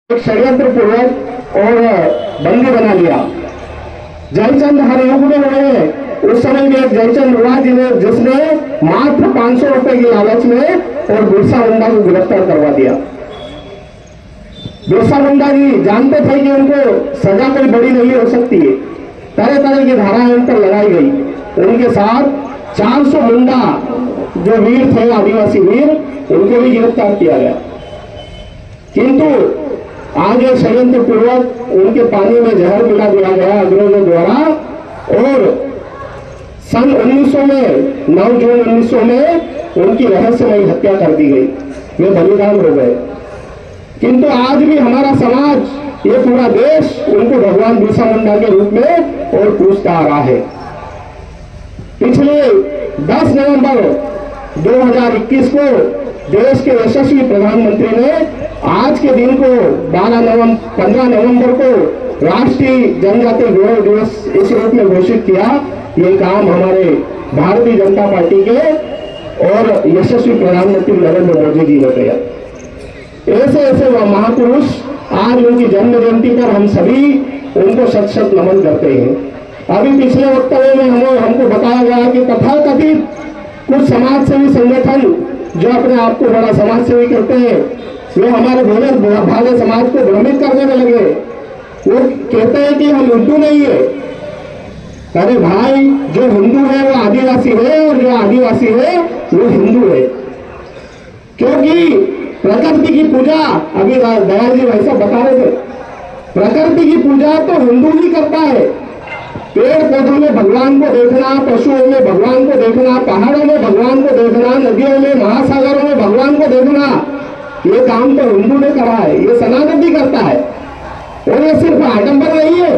एक षड्यंत्र पूर्वक और बंदी बना लिया। जयचंद हर युग में हुए, उस समय में एक जयचंद हुआ जिसने मात्र 500 रुपए की लालच में और बिरसा मुंडा को गिरफ्तार करवा दिया। बिरसा मुंडा जी जानते थे कि उनको सजा कोई बड़ी नहीं हो सकती है, तरह तरह की धाराएं उन पर लगाई गई। उनके साथ 400 मुंडा जो वीर थे, आदिवासी वीर, उनको भी गिरफ्तार किया गया। किंतु आगे षड्यंत्र पूर्वक उनके पानी में जहर मिला दिया गया अंग्रेजों द्वारा और सन 1900 में 9 जून 1900 में उनकी रहस्यमयी हत्या कर दी गई। वे बलिदान हो गए। किंतु आज भी हमारा समाज, ये पूरा देश उनको भगवान बिरसा मुंडा के रूप में और पूजता आ रहा है। पिछले 10 नवंबर 2021 को देश के यशस्वी प्रधानमंत्री ने आज के दिन को 15 नवंबर को राष्ट्रीय जनजातीय गौरव दिवस इस रूप में घोषित किया। ये काम हमारे भारतीय जनता पार्टी के और यशस्वी प्रधानमंत्री नरेंद्र मोदी जी ने किया। ऐसे ऐसे वह महापुरुष, आज उनकी जन्म जयंती पर हम सभी उनको शत शत नमन करते हैं। अभी पिछले वक्तव्य में हमको बताया गया कि तथाकथित कुछ समाज सेवी संगठन जो अपने आप को बड़ा समाज सेवी करते हैं, वे हमारे भोले भाले समाज को भ्रमित करने में लगे। वो कहते हैं कि हम हिंदू नहीं है। अरे भाई, जो हिंदू है वो आदिवासी है और जो आदिवासी है वो हिंदू है। क्योंकि प्रकृति की पूजा, अभी दयाल जी भाई साहब बता रहे थे, प्रकृति की पूजा तो हिंदू ही करता है। पेड़ पौधों में भगवान को देखना, पशुओं में भगवान को देखना, पहाड़ों में भगवान को देखना, नदियों में, महासागरों में भगवान को देखना, ये काम तो हिंदू ने करा है, ये सनातन भी करता है। और ये सिर्फ आडंबर नहीं है।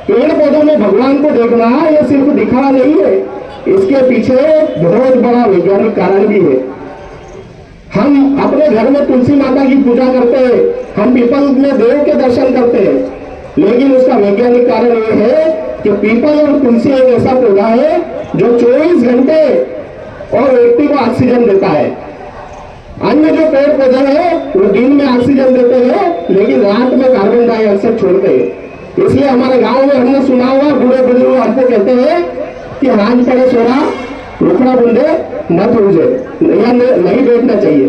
पेड़ पौधों में भगवान को देखना ये सिर्फ दिखावा नहीं है, इसके पीछे बहुत बड़ा वैज्ञानिक कारण भी है। हम अपने घर में तुलसी माता की पूजा करते हैं, हम पीपल में देव के दर्शन करते हैं, लेकिन उसका वैज्ञानिक कारण यह है कि पीपल और तुलसी एक ऐसा पौधा है जो 24 घंटे और व्यक्ति को ऑक्सीजन देता है। अन्य जो पेड़ पौधे हैं वो दिन में ऑक्सीजन देते हैं, लेकिन रात में कार्बन डाइऑक्साइड छोड़ते हैं। इसलिए हमारे गांव में हमने सुना हुआ, बूढ़े बुजुर्ग हमको कहते हैं कि हाथ पड़े सोना, रुखड़ा बुंदे मत उलझे, या नहीं बैठना चाहिए।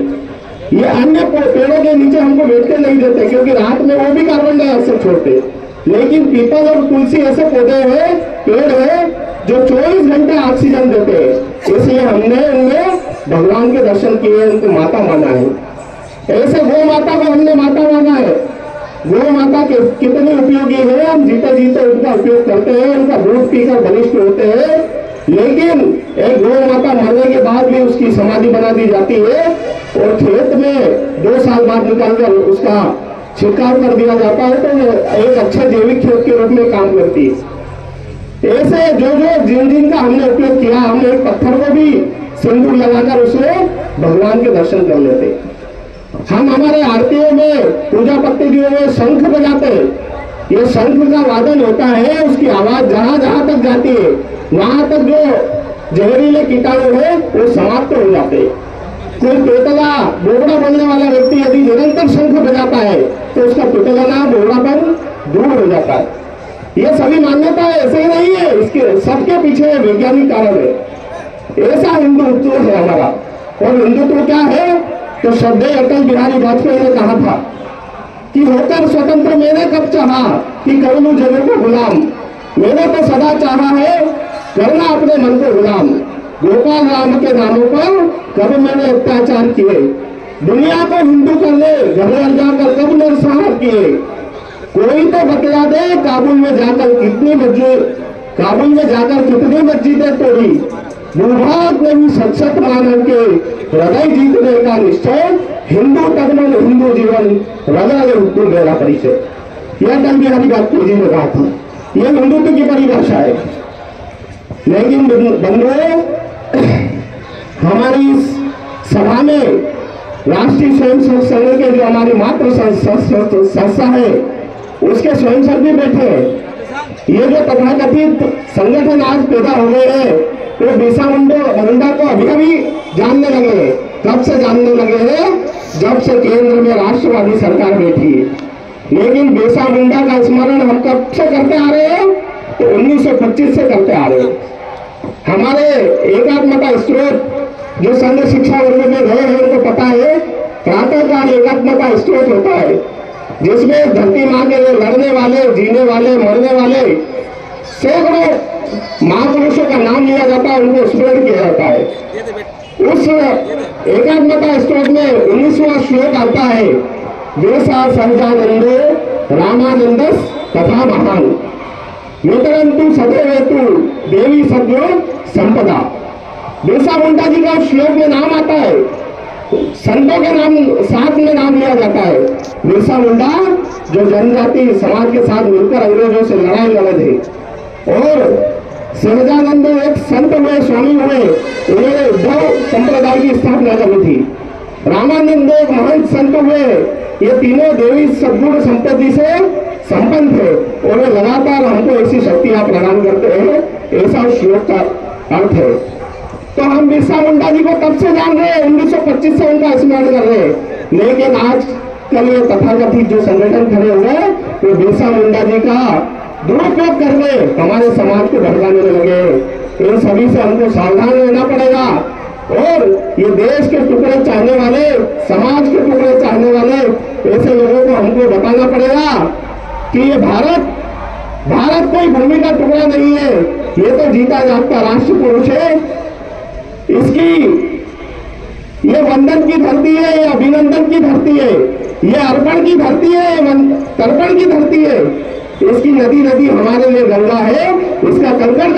ये अन्य पेड़ों के नीचे हमको बैठते नहीं देते, क्योंकि रात में वो भी कार्बन डाइऑक्साइड छोड़ते। लेकिन पीपल और तुलसी ऐसे पौधे हैं, पेड़ है जो 24 घंटे ऑक्सीजन देते हैं। इसलिए हमने उनमें भगवान के दर्शन किए, उनको माता माना है। ऐसे गौ माता को हमने माता माना है। गौ माता के कितने उपयोगी है, हम जीते जीते उनका उपयोग करते हैं, उनका दूध पीकर बलिष्ठ होते हैं। लेकिन एक गौ माता मरने के बाद भी उसकी समाधि बना दी जाती है और खेत में 2 साल बाद निकालकर उसका छिड़काव कर दिया जाता है, तो एक अच्छे जैविक खेत के रूप में काम करती है। ऐसे जो जिन का हमने उपयोग किया, हमने एक पत्थर को भी सिंदूर लगाकर उसमें भगवान के दर्शन कर लेते। हम हमारे आरतियों में, पूजा पद्धतियों में शंख बजाते हैं। ये शंख का वादन होता है, उसकी आवाज जहां जहां तक जाती है वहां तक जो जहरीले कीटाणु है वो समाप्त हो जाते हैं। कोई पेटला बोगड़ा बनने वाला व्यक्ति यदि निरंतर शंख बजाता है तो उसका पेटलाना बोगड़ापन दूर हो जाता है। ये सभी मान्यता ऐसे ही नहीं है, इसके सबके पीछे वैज्ञानिक कारण है। ऐसा हिंदुत्व है हमारा। और हिंदुत्व क्या है? तो श्रद्धेय अटल बिहारी वाजपेयी ने कहा था कि होकर स्वतंत्र मैंने कब चाहा कि कर लूं जगह को गुलाम। मैंने तो सदा चाहा है करना अपने मन को गुलाम। गोपाल राम के नामों पर कब मैंने अत्याचार किए, दुनिया को हिंदू करने घर जाकर कब नरसंहार किए। कोई तो बतला दे काबुल में जाकर कितनी मस्जिदें तोड़ी। दुर्भाग्य नहीं सचत मानव के हृदय जीतने का निश्चय, हिंदू तगमन हिंदू जीवन हृदय उद्दू मेरा परिचय। यह अटल बिहारी वाजपेयी जी ने कहा था। यह हिंदुत्व की परिभाषा है। लेकिन बंधुओं, हमारी इस सभा में राष्ट्रीय स्वयंसेवक संघ के जो हमारी मातृ संस्था है उसके स्वयंसेवक भी बैठे हैं। ये जो तथाकथित संगठन आज पैदा हो गए हैं वो बिरसा मुंडा को अभी अभी जानने लगे हैं। कब से जानने लगे हैं? जब से केंद्र में राष्ट्रवादी सरकार बैठी है। लेकिन बिरसा मुंडा का स्मरण हम कब से करते आ रहे हैं? तो 1925 से करते आ रहे हैं। हमारे एकात्मता स्त्रोत जो संघ शिक्षा वर्ग में रहे हैं उनको पता है, प्रातःकाल एकात्मता स्त्रोत होता है जिसमें धरती माँ के लिए लड़ने वाले, जीने वाले, मरने वाले सैकड़ों महापुरुषों का नाम लिया जाता है, उनको स्मरण किया जाता है। उस एकात्मता स्त्रोत में 19वां श्लोक आता है, बिरसा सहजानंदो रामानंदस तथा महान वितरंतु सदैवेतु देवी सद्यो संपदा। बिरसा मुंडा जी का श्लोक में नाम आता है, संतों के नाम साथ में नाम लिया जाता है। बिरसा मुंडा जो जनजाति समाज के साथ मिलकर अंग्रेजों से लड़ाई लड़े थे, और सहजानंद एक संत हुए, स्वामी हुए, उन्होंने उद्धव संप्रदाय की स्थापना करी थी। रामानंद एक महान संत हुए, ये तीनों देवी सद्गुण संपत्ति से संपन्न थे और वे लगातार हमको ऐसी शक्तियां प्रदान करते हैं, ऐसा श्लोक का अर्थ है। तो हम बिरसा मुंडा जी को तब से जान रहे हैं, 1925 से उनका स्मरण कर रहे हैं, लेकिन आज कल ये तथाकथित जो संगठन खड़े हुए वो बिरसा मुंडा जी का दुरुपयोग करने हमारे समाज को भड़काने में लगे। इन सभी से हमको सावधान रहना पड़ेगा और ये देश के टुकड़े चाहने वाले, समाज के टुकड़े चाहने वाले ऐसे लोगों को हमको बताना पड़ेगा कि ये भारत कोई भूमि का टुकड़ा नहीं है, ये तो जीता जागता राष्ट्र पुरुष है। इसकी ये वंदन की धरती है, ये अभिनंदन की धरती है, ये अर्पण की धरती है, ये तर्पण की धरती है। इसकी नदी हमारे लिए गंगा है, इसका कंकड़